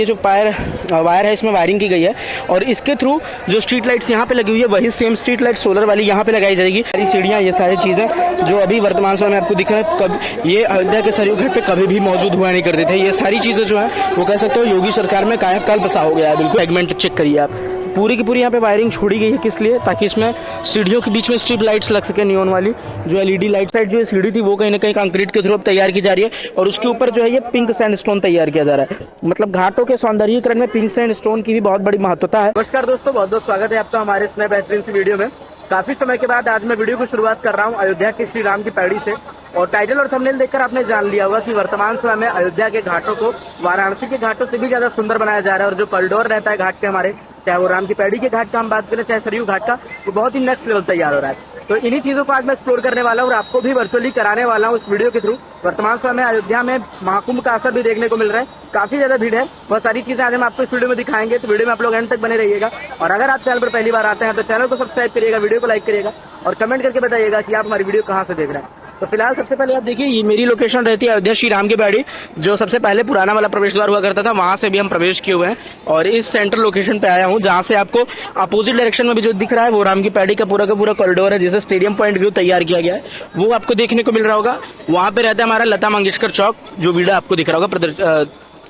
ये जो वायर है इसमें वायरिंग की गई है और इसके थ्रू जो स्ट्रीट लाइट्स यहाँ पे लगी हुई है वही सेम स्ट्रीट लाइट सोलर वाली यहाँ पे लगाई जाएगी। सारी सीढ़ियाँ, ये सारी चीज़ें जो अभी वर्तमान समय में आपको दिख रहा है, कब ये अयोध्या के सरयू घाट पे कभी भी मौजूद हुआ नहीं करते थे। ये सारी चीज़ें जो है वो कह सकते हो योगी सरकार में कायाकल्प सा हो गया है। बिल्कुल सेगमेंट चेक करिए आप, पूरी की पूरी यहाँ पे वायरिंग छोड़ी गई है। किस लिए? ताकि इसमें सीढ़ियों के बीच में स्ट्रिप लाइट्स लग सके, नियॉन वाली जो एलईडी लाइट। साइड जो सीढ़ी थी वो कहीं ना कहीं कंक्रीट के थ्रू अब तैयार की जा रही है और उसके ऊपर जो है ये पिंक सैंडस्टोन तैयार किया जा रहा है। मतलब घाटों के सौंदर्यीकरण में पिंक सैंडस्टोन की भी बहुत बड़ी महत्वता है। नमस्कार दोस्तों, बहुत बहुत स्वागत है आपका हमारे इस नए बेहतरीन सी वीडियो में। काफी समय के बाद आज मैं वीडियो को शुरुआत कर रहा हूँ अयोध्या के श्री राम की पैड़ी से। और टाइटल और थंबनेल देखकर आपने जान लिया होगा कि वर्तमान समय में अयोध्या के घाटों को वाराणसी के घाटों से भी ज्यादा सुंदर बनाया जा रहा है। और जो कॉरिडोर रहता है घाट के हमारे, चाहे वो राम की पैड़ी के घाट का हम बात करें, चाहे सरयू घाट का, वो बहुत ही नेक्स्ट लेवल तैयार हो रहा है। तो इन्हीं चीजों को आज मैं एक्सप्लोर करने वाला हूँ और आपको भी वर्चुअली कराने वाला हूँ इस वीडियो के थ्रू। वर्तमान समय में अयोध्या में महाकुंभ का असर भी देखने को मिल रहा है, काफी ज्यादा भीड़ है। बहुत सारी चीजें आज हम आपको इस वीडियो में दिखाएंगे, तो वीडियो में आप लोग एंड तक बने रहिएगा। और अगर आप चैनल पर पहली बार आते हैं तो चैनल को सब्सक्राइब करिएगा, वीडियो को लाइक करिएगा और कमेंट करके बताइएगा कि आप हमारी वीडियो कहाँ से देख रहे हैं। तो फिलहाल सबसे पहले आप देखिए, ये मेरी लोकेशन रहती है अयोध्या श्री राम की पैड़ी, जो सबसे पहले पुराना वाला प्रवेश द्वार हुआ करता था, वहां से भी हम प्रवेश किए हुए हैं। और इस सेंटर लोकेशन पे आया हूँ जहां से आपको अपोजिट डायरेक्शन में भी जो दिख रहा है वो राम की पैड़ी का पूरा कॉरिडोर है, जिसे स्टेडियम पॉइंट व्यू तैयार किया गया है, वो आपको देखने को मिल रहा होगा। वहां पे रहता है हमारा लता मंगेशकर चौक, जो वीडियो आपको दिख रहा होगा,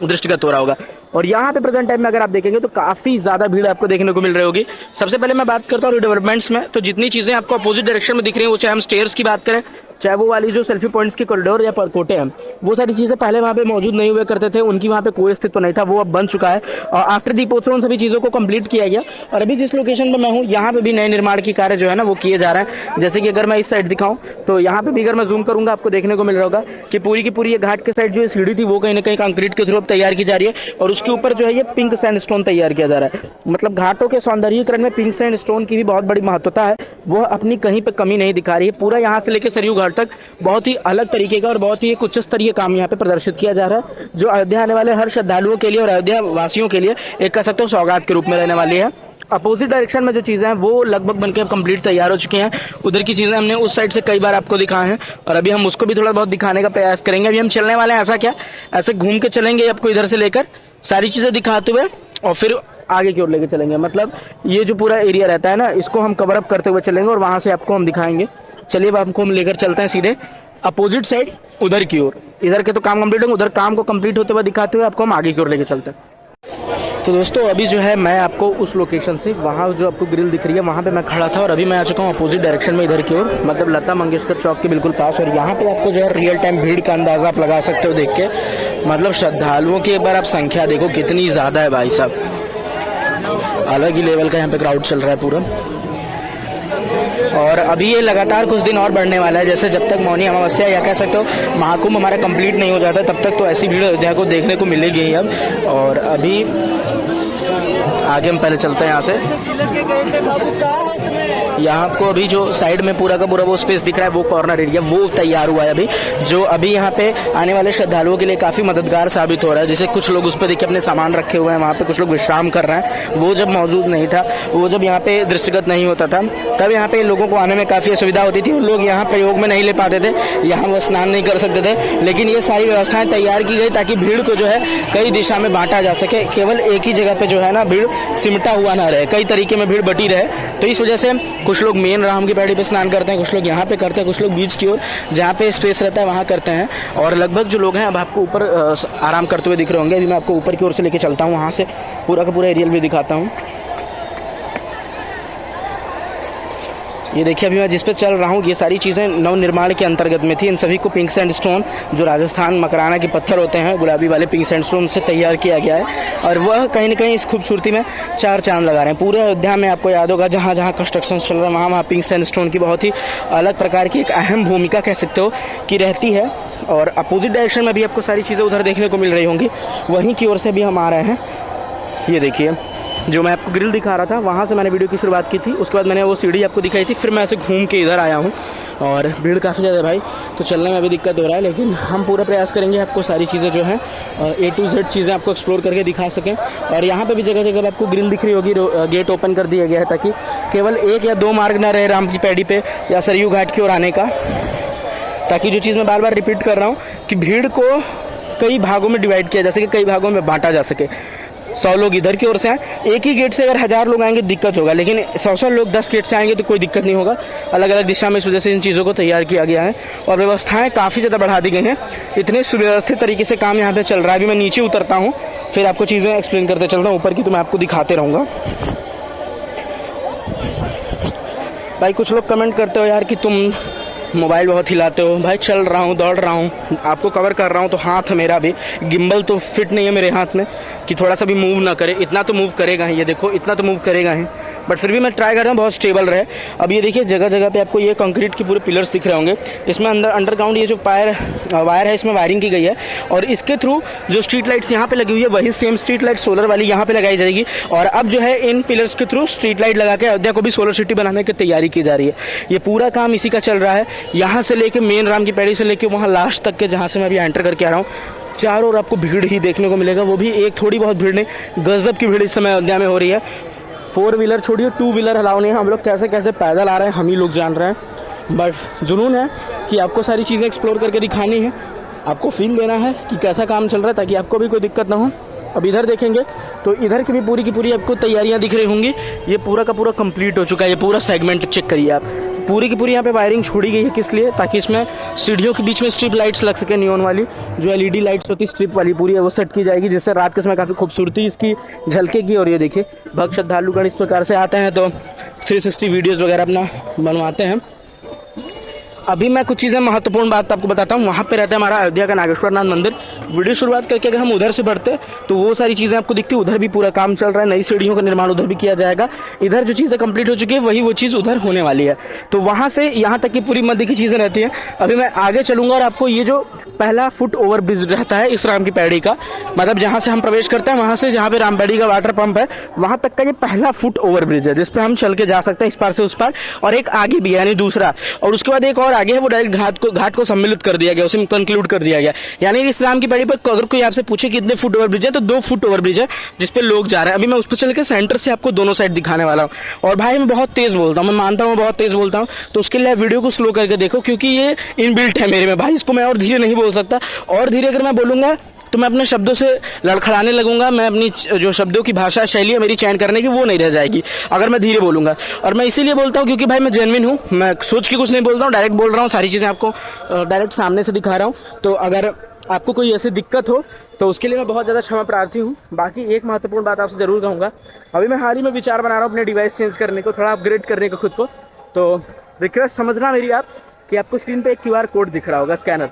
दृष्टिगत हो रहा होगा। और यहाँ पे प्रेजेंट टाइम में अगर आप देखेंगे तो काफी ज्यादा भीड़ आपको देखने को मिल रही होगी। सबसे पहले मैं बात करता हूँ डेवलपमेंट्स में, तो जितनी चीजें आपको अपोजिट डायरेक्शन में दिख रही है, वो चाहे हम स्टेयर्स की बात करें, चाहे वो वाली जो सेल्फी पॉइंट्स की कॉरिडोर या परकोटे हैं, वो सारी चीजें पहले वहाँ पे मौजूद नहीं हुआ करते थे, उनकी वहाँ पे कोई अस्तित्व नहीं था, वो अब बन चुका है। और आफ्टर दीपोत्सव उन सभी चीजों को कंप्लीट किया गया। और अभी जिस लोकेशन पे मैं हूँ, यहाँ पे भी नए निर्माण की कार्य जो है ना वो किए जा रहा है। जैसे कि अगर मैं इस साइड दिखाऊं तो यहाँ पे भी अगर मैं जूम करूंगा आपको देखने को मिल रहा होगा कि पूरी की पूरी ये घाट के साइड जो सीढ़ी थी वो कहीं ना कहीं कंक्रीट के थ्रू अब तैयार की जा रही है और उसके ऊपर जो है ये पिंक सैंडस्टोन तैयार किया जा रहा है। मतलब घाटों के सौंदर्यीकरण में पिंक सैंडस्टोन की भी बहुत बड़ी महत्वता है, वो अपनी कहीं पे कमी नहीं दिखा रही है। पूरा यहाँ से लेकर सरयू घाट तक बहुत ही अलग तरीके का और बहुत ही एक उच्च स्तरीय काम यहाँ पे प्रदर्शित किया जा रहा है, जो अयोध्या आने वाले हर श्रद्धालुओं के लिए और अयोध्या वासियों के लिए एक कह सकते हो सौगात के रूप में रहने वाली है। अपोजिट डायरेक्शन में जो चीजें हैं वो लगभग बनकर कंप्लीट तैयार हो चुकी हैं। उधर की चीजें हमने उस साइड से कई बार आपको दिखाए हैं और अभी हम उसको भी थोड़ा बहुत दिखाने का प्रयास करेंगे। अभी हम चलने वाले हैं, ऐसा क्या, ऐसे घूम के चलेंगे आपको इधर से लेकर सारी चीजें दिखाते हुए और फिर आगे की ओर लेके चलेंगे। मतलब ये जो पूरा एरिया रहता है ना, इसको हम कवर अप करते हुए चलेंगे और वहां से आपको हम दिखाएंगे। चलिए अब आपको हम लेकर चलते हैं सीधे अपोजिट साइड, उधर की ओर। इधर के तो काम कंप्लीट होंगे, उधर काम को कंप्लीट होते हुए दिखाते हुए आपको हम आगे की ओर लेके चलते हैं। तो दोस्तों अभी जो है मैं आपको उस लोकेशन से, वहाँ जो आपको ग्रिल दिख रही है वहाँ पे मैं खड़ा था और अभी मैं आ चुका हूँ अपोजिट डायरेक्शन में इधर की ओर, मतलब लता मंगेशकर चौक के बिल्कुल पास। और यहाँ पे आपको जो है रियल टाइम भीड़ का अंदाजा आप लगा सकते हो देख के। मतलब श्रद्धालुओं की एक बार आप संख्या देखो कितनी ज्यादा है भाई साहब, अलग ही लेवल का यहाँ पे क्राउड चल रहा है पूरा। और अभी ये लगातार कुछ दिन और बढ़ने वाला है, जैसे जब तक मौनी अमावस्या या कह सकते हो महाकुंभ हमारा कंप्लीट नहीं हो जाता तब तक तो ऐसी भीड़ अयोध्या को देखने को मिलेगी ही अब। और अभी आगे हम पहले चलते हैं यहाँ से। यहाँ आपको अभी जो साइड में पूरा का पूरा वो स्पेस दिख रहा है, वो कॉर्नर एरिया वो तैयार हुआ है अभी, जो अभी यहाँ पे आने वाले श्रद्धालुओं के लिए काफी मददगार साबित हो रहा है। जैसे कुछ लोग उस पर देखिए अपने सामान रखे हुए हैं, वहाँ पे कुछ लोग विश्राम कर रहे हैं। वो जब मौजूद नहीं था, वो जब यहाँ पे दृष्टिगत नहीं होता था, तब यहाँ पे लोगों को आने में काफी असुविधा होती थी। लोग यहाँ प्रयोग में नहीं ले पाते थे, यहाँ वो स्नान नहीं कर सकते थे। लेकिन ये सारी व्यवस्थाएं तैयार की गई ताकि भीड़ को जो है कई दिशा में बांटा जा सके, केवल एक ही जगह पे जो है ना भीड़ सिमटा हुआ ना रहे, कई तरीके में भीड़ बटी रहे। तो इस वजह से कुछ लोग मेन राम की पैड़ी पे स्नान करते हैं, कुछ लोग यहाँ पे करते हैं, कुछ लोग बीच की ओर जहाँ पे स्पेस रहता है वहाँ करते हैं। और लगभग जो लोग हैं अब आपको ऊपर आराम करते हुए दिख रहे होंगे। अभी मैं आपको ऊपर की ओर से लेके चलता हूँ, वहाँ से पूरा का पूरा एरियल भी दिखाता हूँ। ये देखिए अभी मैं जिस पे चल रहा हूँ, ये सारी चीज़ें नव निर्माण के अंतर्गत में थी। इन सभी को पिंक सैंडस्टोन, जो राजस्थान मकराना के पत्थर होते हैं गुलाबी वाले, पिंक सैंडस्टोन से तैयार किया गया है। और वह कहीं ना कहीं इस खूबसूरती में चार चांद लगा रहे हैं। पूरे अयोध्या में आपको याद होगा जहाँ जहाँ कंस्ट्रक्शन चल रहा है वहाँ वहाँ पिंक सैंडस्टोन की बहुत ही अलग प्रकार की एक अहम भूमिका कह सकते हो कि रहती है। और अपोजिट डायरेक्शन में भी आपको सारी चीज़ें उधर देखने को मिल रही होंगी, वहीं की ओर से भी हम आ रहे हैं। ये देखिए जो मैं आपको ग्रिल दिखा रहा था, वहाँ से मैंने वीडियो की शुरुआत की थी, उसके बाद मैंने वो सीढ़ी आपको दिखाई थी, फिर मैं ऐसे घूम के इधर आया हूँ। और भीड़ काफ़ी ज़्यादा है भाई, तो चलने में अभी दिक्कत हो रहा है, लेकिन हम पूरा प्रयास करेंगे आपको सारी चीज़ें जो हैं A to Z चीज़ें आपको एक्सप्लोर करके दिखा सकें। और यहाँ पे भी जगह जगह आपको ग्रिल दिख रही होगी, गेट ओपन कर दिया गया है ताकि केवल एक या दो मार्ग ना रहे राम की पैड़ी पे या सरयू घाट की ओर आने का, ताकि जो चीज़ मैं बार बार रिपीट कर रहा हूँ कि भीड़ को कई भागों में डिवाइड किया जा सके, कई भागों में बांटा जा सके। 100 लोग इधर की ओर से आए। एक ही गेट से अगर 1000 लोग आएंगे दिक्कत होगा, लेकिन 100 लोग 10 गेट से आएंगे तो कोई दिक्कत नहीं होगा। अलग अलग दिशा में इस वजह से इन चीज़ों को तैयार किया गया है और व्यवस्थाएं काफ़ी ज़्यादा बढ़ा दी गई हैं। इतने सुव्यवस्थित तरीके से काम यहाँ पे चल रहा है। अभी मैं नीचे उतरता हूँ, फिर आपको चीज़ें एक्सप्लेन करते चलता हूँ। ऊपर की तो मैं आपको दिखाते रहूँगा। भाई कुछ लोग कमेंट करते हो यार कि तुम मोबाइल बहुत हिलाते हो। भाई चल रहा हूँ, दौड़ रहा हूँ, आपको कवर कर रहा हूँ, तो हाथ मेरा भी गिम्बल तो फिट नहीं है मेरे हाथ में कि थोड़ा सा भी मूव ना करे। इतना तो मूव करेगा ही, ये देखो इतना तो मूव करेगा ही, बट फिर भी मैं ट्राई कर रहा हूँ बहुत स्टेबल रहे। अब ये देखिए जगह जगह पे आपको ये कंक्रीट के पूरे पिलर्स दिख रहे होंगे। इसमें अंडरग्राउंड ये जो वायर है इसमें वायरिंग की गई है और इसके थ्रू जो स्ट्रीट लाइट्स यहाँ पे लगी हुई है वही सेम स्ट्रीट लाइट सोलर वाली यहाँ पे लगाई जाएगी। और अब जो है इन पिलर्स के थ्रू स्ट्रीट लाइट लगा के अयोध्या को भी सोलर सिटी बनाने की तैयारी की जा रही है। ये पूरा काम इसी का चल रहा है, यहाँ से लेके मेन राम की पैड़ी से लेके वहाँ लास्ट तक के जहाँ से मैं अभी एंटर करके आ रहा हूँ। चारों ओर आपको भीड़ ही देखने को मिलेगा, वो भी एक थोड़ी बहुत भीड़ नहीं, गजब की भीड़ इस समय अयोध्या में हो रही है। 4 व्हीलर छोड़िए 2 व्हीलर अलाउ नहीं है। हम लोग कैसे कैसे पैदल आ रहे हैं हम ही लोग जान रहे हैं, बट जुनून है कि आपको सारी चीज़ें एक्सप्लोर करके दिखानी है, आपको फील देना है कि कैसा काम चल रहा है ताकि आपको भी कोई दिक्कत ना हो। अब इधर देखेंगे तो इधर की भी पूरी की पूरी आपको तैयारियां दिख रही होंगी। ये पूरा का पूरा कंप्लीट हो चुका है, ये पूरा सेगमेंट चेक करिए आप। पूरी की पूरी यहाँ पे वायरिंग छोड़ी गई है, किस लिए? ताकि इसमें सीढ़ियों के बीच में स्ट्रिप लाइट्स लग सके, नियॉन वाली जो एलईडी लाइट्स होती है स्ट्रिप वाली पूरी है वो सेट की जाएगी, जिससे रात के समय काफ़ी खूबसूरती इसकी झलकेगी। और ये देखिए भक्त श्रद्धालुगण इस प्रकार से आते हैं तो 360 वीडियोज़ वगैरह अपना बनवाते हैं। अभी मैं कुछ चीज़ें महत्वपूर्ण बात आपको बताता हूँ। वहाँ पे रहता है हमारा अयोध्या का नागेश्वर नाथ मंदिर। वीडियो शुरुआत करके अगर हम उधर से बढ़ते तो वो सारी चीज़ें आपको दिखती, उधर भी पूरा काम चल रहा है, नई सीढ़ियों का निर्माण उधर भी किया जाएगा। इधर जो चीज़ें कंप्लीट हो चुकी है वही वो चीज़ उधर होने वाली है, तो वहाँ से यहाँ तक की पूरी मध्य की चीज़ें रहती हैं। अभी मैं आगे चलूँगा और आपको ये जो पहला फुट ओवर ब्रिज रहता है इस राम की पैड़ी का, मतलब जहाँ से हम प्रवेश करते हैं वहाँ से जहाँ पे रामपेड़ी का वाटर पंप है वहाँ तक का ये पहला फुट ओवर ब्रिज है, जिस पर हम चल के जा सकते हैं इस पार से उस पार। और एक आगे भी यानी दूसरा, और उसके बाद एक और आगे है, वो डायरेक्ट घाट को सम्मिलित कर दिया गया, उसे कंक्लूड कर दिया गया। यानी इस राम की पैड़ी पर अगर कोई आपसे पूछे कितने फुट ओवर ब्रिज है तो 2 फुट ओवर ब्रिज है जिसपे लोग जा रहे हैं। अभी मैं उस पर चल के सेंटर से आपको दोनों साइड दिखाने वाला हूँ। और भाई मैं बहुत तेज बोलता हूँ, मैं मानता हूँ बहुत तेज बोलता हूँ, तो उसके लिए वीडियो को स्लो करके देखो क्योंकि ये इनबिल्ट है मेरे में भाई, इसको मैं और धीरे नहीं बोल सकता। और धीरे अगर मैं बोलूँगा तो मैं अपने शब्दों से लड़खड़ाने लगूंगा, मैं अपनी जो शब्दों की भाषा शैली है मेरी चयन करने की वो नहीं रह जाएगी अगर मैं धीरे बोलूंगा। और मैं इसीलिए बोलता हूँ क्योंकि भाई मैं जेन्युइन हूँ, मैं सोच के कुछ नहीं बोल रहा हूँ, डायरेक्ट बोल रहा हूँ, सारी चीज़ें आपको डायरेक्ट सामने से दिखा रहा हूँ। तो अगर आपको कोई ऐसी दिक्कत हो तो उसके लिए मैं बहुत ज़्यादा क्षमा प्रार्थी हूँ। बाकी एक महत्वपूर्ण बात आपसे ज़रूर कहूँगा, अभी मैं हाल ही में विचार बना रहा हूँ अपने डिवाइस चेंज करने को, थोड़ा अपग्रेड करने को खुद को। तो रिक्वेस्ट समझना मेरी आप कि आपको स्क्रीन पे एक QR कोड दिख रहा होगा, स्कैनर,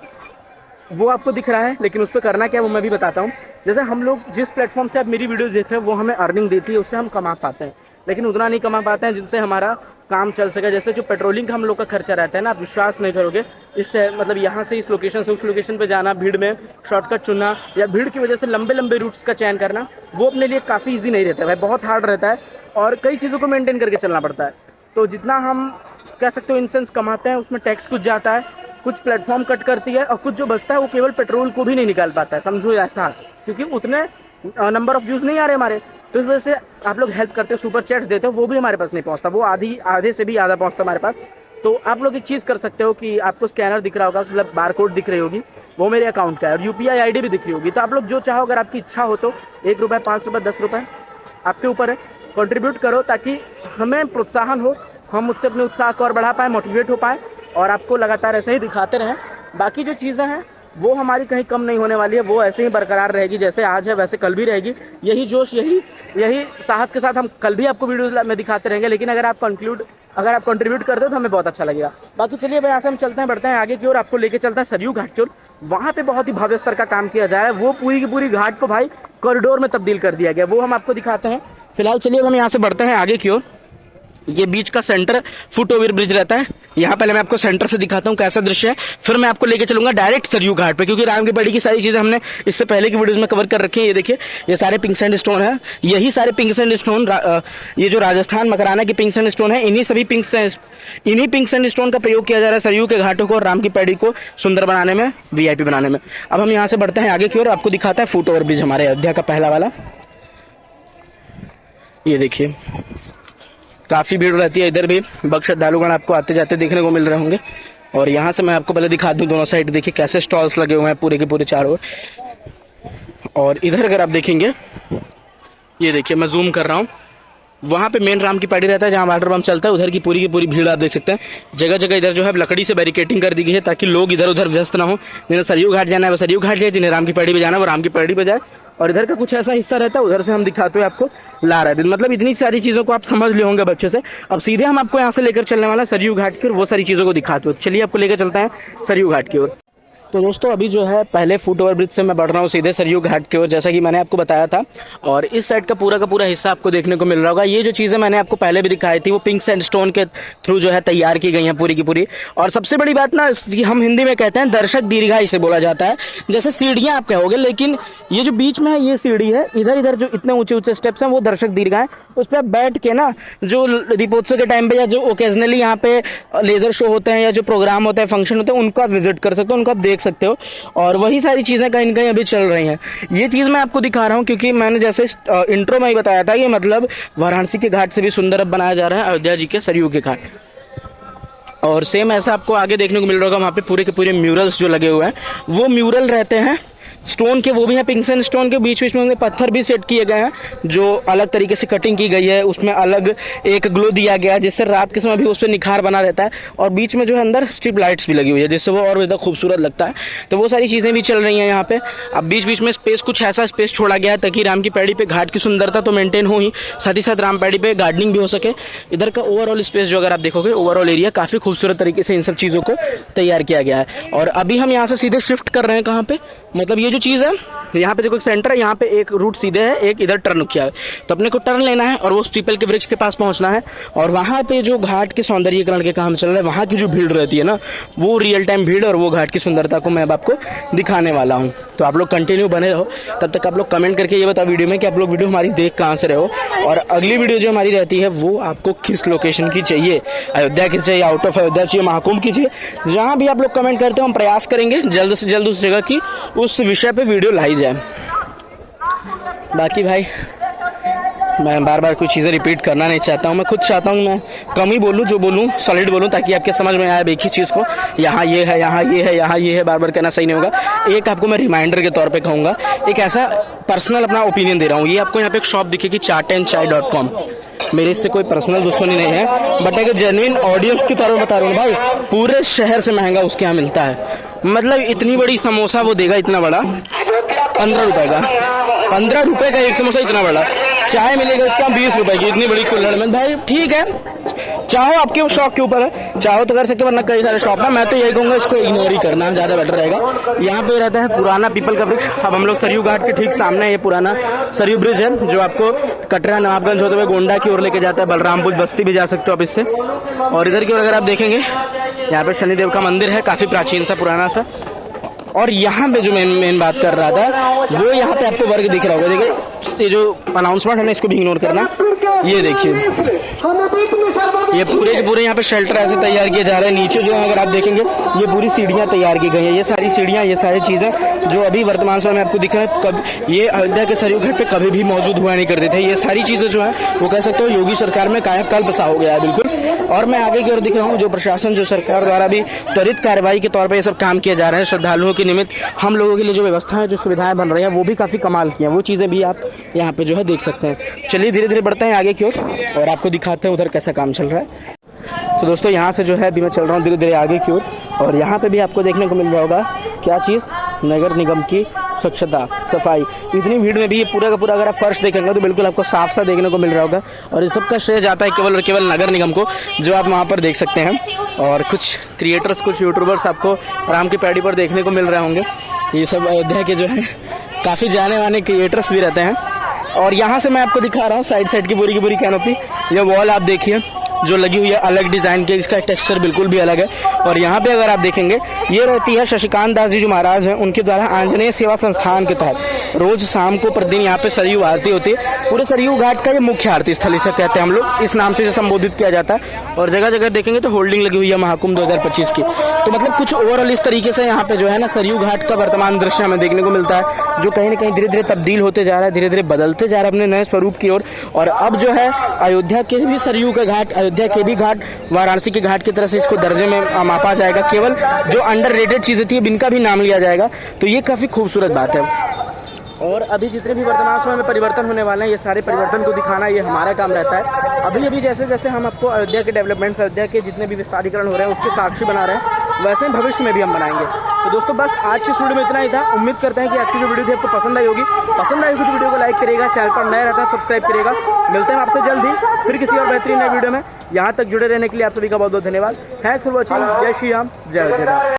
वो आपको दिख रहा है, लेकिन उस पर करना क्या है वो मैं भी बताता हूँ। जैसे हम लोग जिस प्लेटफॉर्म से आप मेरी वीडियोस देख रहे हैं वो हमें अर्निंग देती है, उससे हम कमा पाते हैं, लेकिन उतना नहीं कमा पाते हैं जिनसे हमारा काम चल सके। जैसे जो पेट्रोलिंग का हम लोग का खर्चा रहता है ना, आप विश्वास नहीं करोगे, इस मतलब यहाँ से इस लोकेशन से उस लोकेशन पे जाना, भीड़ में शॉर्टकट चुनना या भीड़ की वजह से लंबे लंबे रूट्स का चयन करना, वो अपने लिए काफ़ी ईजी नहीं रहता है भाई, बहुत हार्ड रहता है और कई चीज़ों को मेनटेन करके चलना पड़ता है। तो जितना हम कह सकते हो इंसेंस कमाते हैं उसमें टैक्स कुछ जाता है, कुछ प्लेटफॉर्म कट करती है और कुछ जो बचता है वो केवल पेट्रोल को भी नहीं निकाल पाता है, समझो ऐसा, क्योंकि उतने नंबर ऑफ व्यूज़ नहीं आ रहे हमारे, तो इस वजह से आप लोग हेल्प करते हो, सुपर चैट्स देते हो, वो भी हमारे पास नहीं पहुंचता, वो आधे से भी आधा पहुंचता हमारे पास। तो आप लोग एक चीज़ कर सकते हो कि आपको स्कैनर दिख रहा होगा, मतलब बार कोड दिख रही होगी, वो मेरे अकाउंट का है और UPI ID भी दिख रही होगी। तो आप लोग जो चाहो, अगर आपकी इच्छा हो तो 1 रुपये, 5 रुपये, 10 रुपये आपके ऊपर है, कंट्रीब्यूट करो ताकि हमें प्रोत्साहन हो, हम मुझसे अपने उत्साह को और बढ़ा पाए, मोटिवेट हो पाए और आपको लगातार ऐसे ही दिखाते रहें। बाकी जो चीज़ें हैं वो हमारी कहीं कम नहीं होने वाली है, वो ऐसे ही बरकरार रहेगी, जैसे आज है वैसे कल भी रहेगी। यही जोश, यही साहस के साथ हम कल भी आपको वीडियोस में दिखाते रहेंगे। लेकिन अगर आप कंट्रीब्यूट करते हो तो हमें बहुत अच्छा लगेगा। बाकी चलिए भाई, यहाँ से हम चलते हैं, बढ़ते हैं आगे की ओर, आपको लेके चलता है सरयू घाट की ओर। वहाँ पे बहुत ही भव्य स्तर का काम किया जा रहा है, वो पूरी की पूरी घाट को भाई कॉरिडोर में तब्दील कर दिया गया, वो हम आपको दिखाते हैं। फिलहाल चलिए हम यहाँ से बढ़ते हैं आगे की ओर। ये बीच का सेंटर फुट ओवर ब्रिज रहता है, यहाँ पहले मैं आपको सेंटर से दिखाता हूँ कैसा दृश्य है, फिर मैं आपको लेके चलूंगा डायरेक्ट सरयू घाट पे, क्योंकि राम की पैड़ी की सारी चीजें हमने इससे पहले की वीडियोस में कवर कर रखी है। ये देखिए, ये सारे पिंक सैंड स्टोन है, यही सारे पिंक सैंड स्टोन, ये जो राजस्थान मकराना के पिंक सैंड स्टोन है, इन्हीं पिंक सैंड स्टोन का प्रयोग किया जा रहा है सरयू के घाटों को और राम की पैड़ी को सुंदर बनाने में, VIP बनाने में। अब हम यहाँ से बढ़ते हैं आगे की ओर, आपको दिखाता है फुट ओवर ब्रिज हमारे अयोध्या का पहला वाला। ये देखिए काफ़ी भीड़ रहती है, इधर भी भक्त श्रद्धालुगण आपको आते जाते देखने को मिल रहे होंगे। और यहाँ से मैं आपको पहले दिखा दूँ दोनों साइड, देखिए कैसे स्टॉल्स लगे हुए हैं पूरे के पूरे चारों ओर। और इधर अगर आप देखेंगे ये देखिए मैं जूम कर रहा हूँ, वहाँ पे मेन राम की पहाड़ी रहता है जहाँ वाटर पंप चलता है, उधर की पूरी भीड़ आप देख सकते हैं। जगह जगह इधर जो है लकड़ी से बैरिकेटिंग कर दी गई है ताकि लोग इधर उधर व्यस्त ना हो। जिन्हें सरयू घाट जाना है वो सरयू घाट जाए, जिन्हें राम की पहाड़ी पे जाना है वो राम की पहाड़ी पे जाए। और इधर का कुछ ऐसा हिस्सा रहता है, उधर से हम दिखाते हुए आपको ला रहे थे। मतलब इतनी सारी चीज़ों को आप समझ लिए होंगे बच्चे से। अब सीधे हम आपको यहाँ से लेकर चलने वाला है सरयू घाट की और वो सारी चीज़ों को दिखाते हुए। चलिए आपको लेकर चलते हैं सरयू घाट की ओर। तो दोस्तों अभी जो है पहले फुट ओवर ब्रिज से मैं बढ़ रहा हूँ सीधे सरयू घाट की ओर, जैसा कि मैंने आपको बताया था। और इस साइड का पूरा हिस्सा आपको देखने को मिल रहा होगा। ये जो चीज़ें मैंने आपको पहले भी दिखाई थी वो पिंक सैंडस्टोन के थ्रू जो है तैयार की गई हैं पूरी की पूरी। और सबसे बड़ी बात ना, हम हिंदी में कहते हैं दर्शक दीर्घा इसे बोला जाता है। जैसे सीढ़ियाँ आप कहोगे, लेकिन ये जो बीच में है ये सीढ़ी है, इधर जो इतने ऊंचे स्टेप्स हैं वो दर्शक दीर्घा है। उस पर आप बैठ के ना जो दीपोत्सव के टाइम पे या जो ओकेजनली यहाँ पे लेजर शो होते हैं या जो प्रोग्राम होते हैं, फंक्शन होते हैं, उनको आप विजिट कर सकते हो, उनको आप देख सकते हो। और वही सारी चीज़ें कहीं ना कहीं अभी चल रही हैं। ये चीज़ मैं आपको दिखा रहा हूँ क्योंकि मैंने जैसे इंट्रो में ही बताया था कि मतलब वाराणसी के घाट से भी सुंदर अब बनाया जा रहा है अयोध्या जी के सरयू के घाट। और सेम ऐसा आपको आगे देखने को मिल रहा होगा, वहाँ पे पूरे के पूरे म्यूरल्स जो लगे हुए हैं वो म्यूरल रहते हैं स्टोन के, वो भी हैं पिंक सैंडस्टोन के। बीच में पत्थर भी सेट किए गए हैं जो अलग तरीके से कटिंग की गई है। उसमें अलग एक ग्लो दिया गया है जिससे रात के समय भी उस पर निखार बना रहता है। और बीच में जो है अंदर स्ट्रिप लाइट्स भी लगी हुई है जिससे वो और ज़्यादा खूबसूरत लगता है। तो वो सारी चीज़ें भी चल रही हैं यहाँ पे। अब बीच में स्पेस, कुछ ऐसा स्पेस छोड़ा गया है ताकि राम की पैड़ी पे घाट की सुंदरता तो मेंटेन हो ही, साथ ही साथ राम पैड़ी पे गार्डनिंग भी हो सके। इधर का ओवरऑल स्पेस जो अगर आप देखोगे, ओवरऑल एरिया काफ़ी खूबसूरत तरीके से इन सब चीज़ों को तैयार किया गया है। और अभी हम यहाँ से सीधे शिफ्ट कर रहे हैं कहाँ पे, मतलब ये जो चीज़ है यहाँ पे देखो एक सेंटर है, यहाँ पे एक रूट सीधे है, एक इधर टर्न किया है। तो अपने को टर्न लेना है और वो पीपल के वृक्ष के पास पहुँचना है। और वहाँ पे जो घाट के सौंदर्यीकरण के काम चल रहा है, वहाँ की जो भीड़ रहती है ना, वो रियल टाइम भीड़ और वो घाट की सुंदरता को मैं अब आपको दिखाने वाला हूँ। तो आप लोग कंटिन्यू बने रहो। तब तक आप लोग कमेंट करके ये बताओ वीडियो में कि आप लोग वीडियो हमारी देख कहाँ से रहे हो, और अगली वीडियो जो हमारी रहती है वो आपको किस लोकेशन की चाहिए, अयोध्या की चाहिए, आउट ऑफ अयोध्या चाहिए, महाकुंभ की चाहिए। जहाँ भी आप लोग कमेंट करते हो हम प्रयास करेंगे जल्द से जल्द उस जगह की, उस विषय पर वीडियो लाई जाए। बाकी भाई मैं बार बार कोई चीज़ें रिपीट करना नहीं चाहता हूँ। मैं खुद चाहता हूँ मैं कम ही बोलूँ, जो बोलूँ सॉलिड बोलूँ, ताकि आपके समझ में आए एक ही चीज़ को। यहाँ ये है, यहाँ ये है, यहाँ ये है, बार बार कहना सही नहीं होगा। एक आपको मैं रिमाइंडर के तौर पे कहूँगा, एक ऐसा पर्सनल अपना ओपिनियन दे रहा हूँ। ये आपको यहाँ पे एक शॉप दिखेगी chaatandchai.com। मेरे इससे कोई पर्सनल दुश्मनी नहीं है, बट एक जेन्युइन ऑडियंस की तरह बता रहा हूँ भाई, पूरे शहर से महंगा उसके यहाँ मिलता है। मतलब इतनी बड़ी समोसा वो देगा, इतना बड़ा 15 रुपए का, 15 रुपए का एक समोसा इतना बड़ा। चाय मिलेगा उसका 20 रुपए की, इतनी बड़ी कुल्हड़ में। भाई ठीक है, चाहो आपके शौक के ऊपर है, चाहो तो कर सकते, वरना कई सारे शॉप है। मैं तो यही कहूँगा इसको इग्नोर ही करना ज़्यादा बेटर रहेगा। यहाँ पे रहता है पुराना पीपल का वृक्ष। अब हम लोग सरयू घाट के ठीक सामने ये पुराना सरयू ब्रिज है जो आपको कटरा नवाबगंज होते हुए गोंडा की ओर लेके जाता है। बलरामपुर बस्ती भी जा सकते हो आप इससे। और इधर की ओर अगर आप देखेंगे, यहाँ पे शनिदेव का मंदिर है, काफ़ी प्राचीन सा पुराना सा। और यहाँ पे जो मेन बात कर रहा था वो यहाँ पे आपको वर्ग दिख रहा होगा। देखिए ये जो अनाउंसमेंट है ना, इसको भी इग्नोर करना। ये देखिए ये पूरे के पूरे यहाँ पे शेल्टर ऐसे तैयार किए जा रहे हैं। नीचे जो है अगर आप देखेंगे ये पूरी सीढ़ियाँ तैयार की गई है। ये सारी सीढ़ियाँ, ये सारी चीज़ें जो अभी वर्तमान समय में आपको दिख रहा है, कब ये अयोध्या के सरयू घाट पे कभी भी मौजूद हुआ नहीं करते थे। ये सारी चीज़ें जो है वो कह सकते हो योगी सरकार में कायाकल्प सा हो गया है बिल्कुल। और मैं आगे की ओर दिख रहा हूँ, जो प्रशासन, जो सरकार द्वारा भी त्वरित कार्रवाई के तौर पर ये सब काम किए जा रहे हैं। श्रद्धालुओं के निमित्त हम लोगों के लिए जो व्यवस्थाएं, जो सुविधाएं बन रही हैं वो भी काफ़ी कमाल की हैं। वो चीज़ें भी आप यहाँ पे जो है देख सकते हैं। चलिए धीरे धीरे बढ़ते हैं आगे की ओर और आपको दिखाते हैं उधर कैसा काम चल रहा है। तो दोस्तों यहाँ से जो है अभी मैं चल रहा हूँ धीरे धीरे आगे की ओर, और यहाँ पे भी आपको देखने को मिल रहा होगा क्या चीज़, नगर निगम की स्वच्छता सफाई। इतनी भीड़ में भी ये पूरा का पूरा अगर आप फर्श देखेंगे तो बिल्कुल आपको साफ सा देखने को मिल रहा होगा। और इस सब का श्रेय जाता है केवल और केवल नगर निगम को, जो आप वहाँ पर देख सकते हैं। और कुछ क्रिएटर्स, कुछ यूट्यूबर्स आपको राम की पैड़ी पर देखने को मिल रहे होंगे। ये सब अयोध्या के जो है काफ़ी जाने माने क्रिएटर्स भी रहते हैं। और यहाँ से मैं आपको दिखा रहा हूँ साइड की पूरी कैनोपी। ये वॉल आप देखिए जो लगी हुई है, अलग डिज़ाइन के, इसका टेक्सचर बिल्कुल भी अलग है। और यहाँ पे अगर आप देखेंगे ये रहती है शशिकांत दास जी जो महाराज हैं, उनके द्वारा आंजनेय सेवा संस्थान के तहत रोज शाम को प्रतिदिन यहाँ पे सरयू आरती होती है। पूरे सरयू घाट का ये मुख्य आरती स्थल इसे कहते हैं हम लोग, इस नाम से संबोधित किया जाता है। और जगह जगह देखेंगे तो होल्डिंग लगी हुई है महाकुंभ 2025 की। तो मतलब कुछ ओवरऑल इस तरीके से यहाँ पे जो है ना सरयू घाट का वर्तमान दृश्य हमें देखने को मिलता है, जो कहीं ना कहीं धीरे धीरे तब्दील होते जा रहा है, धीरे धीरे बदलते जा रहा है अपने नए स्वरूप की ओर। और अब जो है अयोध्या के भी सरयू का घाट, अयोध्या के भी घाट वाराणसी के घाट की तरह से इसको दर्जे में मापा जाएगा। केवल जो अंडररेटेड चीज़ें थी इनका भी नाम लिया जाएगा। तो ये काफ़ी खूबसूरत बात है। और अभी जितने भी वर्तमान समय में परिवर्तन होने वाले हैं, ये सारे परिवर्तन को दिखाना ये हमारा काम रहता है। अभी अभी जैसे जैसे हम आपको अयोध्या के डेवलपमेंट्स, अयोध्या के जितने भी विस्तारीकरण हो रहे हैं उसके साक्षी बना रहे हैं, वैसे ही भविष्य में भी हम बनाएंगे। तो दोस्तों बस आज की वीडियो में इतना ही था। उम्मीद करते हैं कि आज की जो वीडियो थी आपको पसंद आई होगी। पसंद आई होगी तो वीडियो को लाइक करिएगा, चैनल पर नया रहता है सब्सक्राइब करिएगा। मिलते हैं आपसे जल्द ही फिर किसी और बेहतरीन नए वीडियो में। यहाँ तक जुड़े रहने के लिए आप सभी का बहुत बहुत धन्यवाद। Thanks for watching. जय श्री राम, जय अयोध्या।